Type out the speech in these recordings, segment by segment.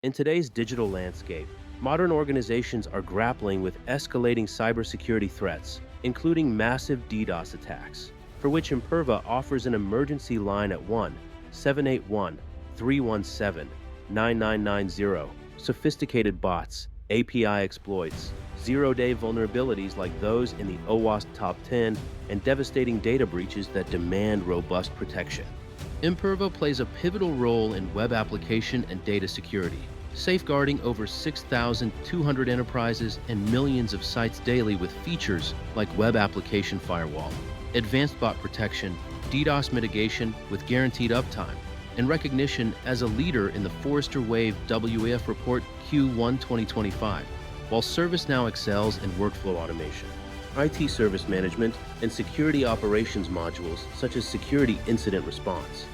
In today's digital landscape, modern organizations are grappling with escalating cybersecurity threats, including massive DDoS attacks, for which Imperva offers an emergency line at 1-781-317-9990, sophisticated bots, API exploits, zero-day vulnerabilities like those in the OWASP Top 10, and devastating data breaches that demand robust protection. Imperva plays a pivotal role in web application and data security, safeguarding over 6,200 enterprises and millions of sites daily with features like Web Application Firewall, Advanced Bot Protection, DDoS mitigation with guaranteed uptime, and recognition as a leader in the Forrester Wave WEF Report Q1 2025, while ServiceNow excels in workflow automation, IT service management, and security operations modules such as security incident response.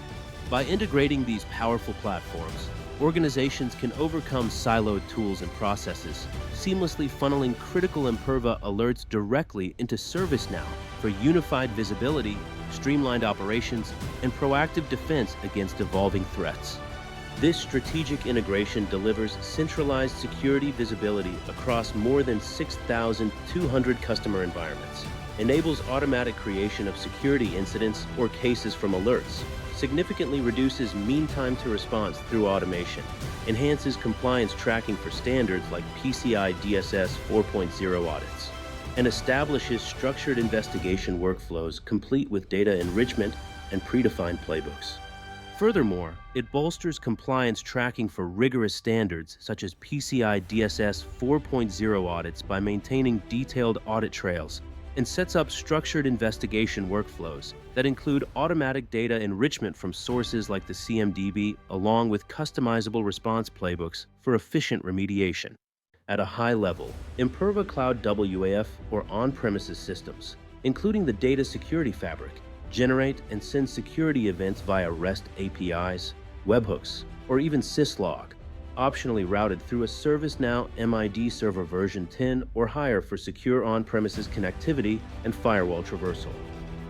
By integrating these powerful platforms, organizations can overcome siloed tools and processes, seamlessly funneling critical Imperva alerts directly into ServiceNow for unified visibility, streamlined operations, and proactive defense against evolving threats. This strategic integration delivers centralized security visibility across more than 6,200 customer environments, enables automatic creation of security incidents or cases from alerts, significantly reduces mean time to response through automation, enhances compliance tracking for standards like PCI DSS 4.0 audits, and establishes structured investigation workflows complete with data enrichment and predefined playbooks. Furthermore, it bolsters compliance tracking for rigorous standards such as PCI DSS 4.0 audits by maintaining detailed audit trails, and sets up structured investigation workflows that include automatic data enrichment from sources like the CMDB, along with customizable response playbooks for efficient remediation. At a high level, Imperva Cloud WAF or on-premises systems, including the Data Security Fabric, generate and send security events via REST APIs, webhooks, or even syslog, optionally routed through a ServiceNow MID server version 10 or higher for secure on-premises connectivity and firewall traversal.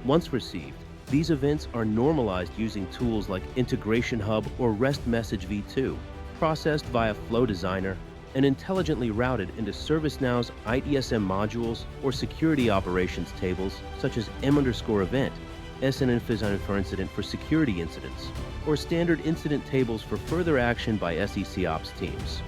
Once received, these events are normalized using tools like Integration Hub or REST Message v2, processed via Flow Designer, and intelligently routed into ServiceNow's ITSM modules or security operations tables such as m_event, SN for incident for security incidents, or standard incident tables for further action by SEC Ops teams.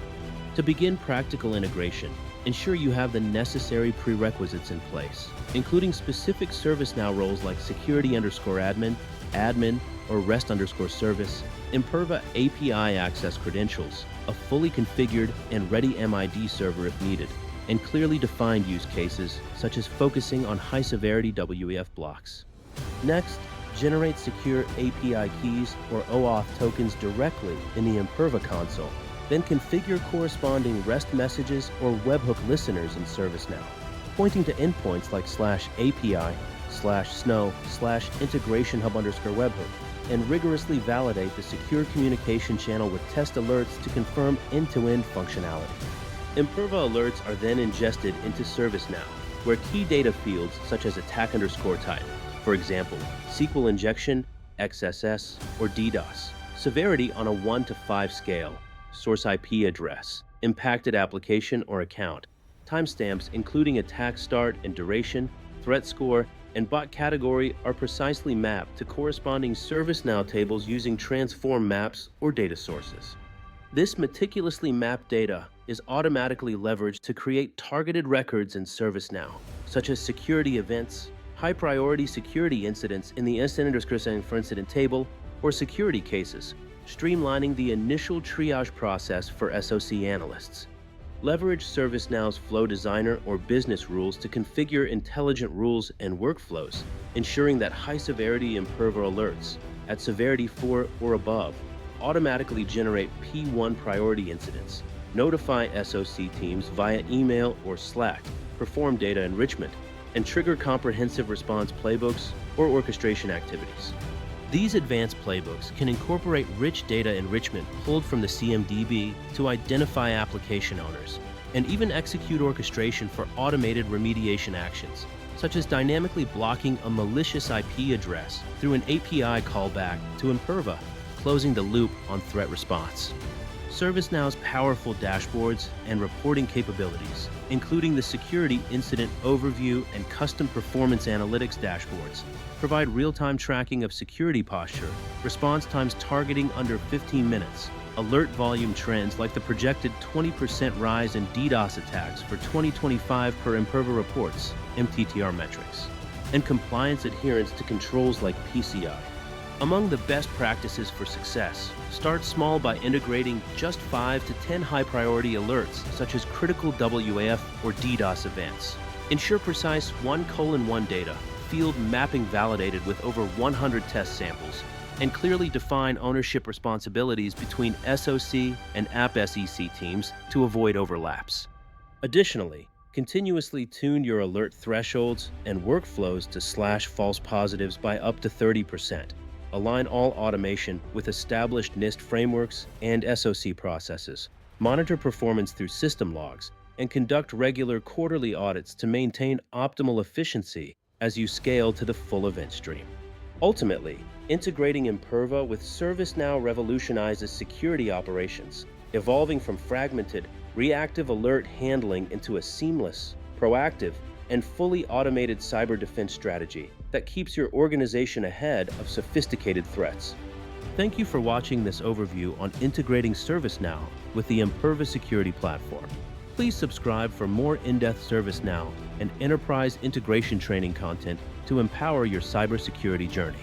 To begin practical integration, ensure you have the necessary prerequisites in place, including specific ServiceNow roles like security_admin, admin, or REST_service, Imperva API access credentials, a fully configured and ready MID server if needed, and clearly defined use cases such as focusing on high-severity WEF blocks. Next, generate secure API keys or OAuth tokens directly in the Imperva console. Then configure corresponding REST messages or webhook listeners in ServiceNow, pointing to endpoints like /API/snow/integration hub_webhook, and rigorously validate the secure communication channel with test alerts to confirm end-to-end functionality. Imperva alerts are then ingested into ServiceNow, where key data fields such as attack_type, for example, SQL injection, XSS, or DDoS, severity on a 1 to 5 scale, source IP address, impacted application or account, timestamps including attack start and duration, threat score, and bot category are precisely mapped to corresponding ServiceNow tables using transform maps or data sources. This meticulously mapped data is automatically leveraged to create targeted records in ServiceNow, such as security events, high-priority security incidents in the SN for incident table, or security cases, streamlining the initial triage process for SOC Analysts. Leverage ServiceNow's Flow Designer or business rules to configure intelligent rules and workflows, ensuring that high-severity Imperva alerts, at severity 4 or above, automatically generate P1 priority incidents, notify SOC teams via email or Slack, perform data enrichment, and trigger comprehensive response playbooks or orchestration activities. These advanced playbooks can incorporate rich data enrichment pulled from the CMDB to identify application owners, and even execute orchestration for automated remediation actions, such as dynamically blocking a malicious IP address through an API callback to Imperva, closing the loop on threat response. ServiceNow's powerful dashboards and reporting capabilities, including the Security Incident Overview and Custom Performance Analytics dashboards, provide real-time tracking of security posture, response times targeting under 15 minutes, alert volume trends like the projected 20% rise in DDoS attacks for 2025 per Imperva reports, MTTR metrics, and compliance adherence to controls like PCI. Among the best practices for success, start small by integrating just 5 to 10 high-priority alerts, such as critical WAF or DDoS events. Ensure precise 1:1 data, field mapping validated with over 100 test samples, and clearly define ownership responsibilities between SOC and AppSEC teams to avoid overlaps. Additionally, continuously tune your alert thresholds and workflows to slash false positives by up to 30%. Align all automation with established NIST frameworks and SOC processes. Monitor performance through system logs and conduct regular quarterly audits to maintain optimal efficiency as you scale to the full event stream. Ultimately, integrating Imperva with ServiceNow revolutionizes security operations, evolving from fragmented, reactive alert handling into a seamless, proactive, and fully automated cyber defense strategy that keeps your organization ahead of sophisticated threats. Thank you for watching this overview on integrating ServiceNow with the Imperva security platform. Please subscribe for more in-depth ServiceNow and enterprise integration training content to empower your cybersecurity journey.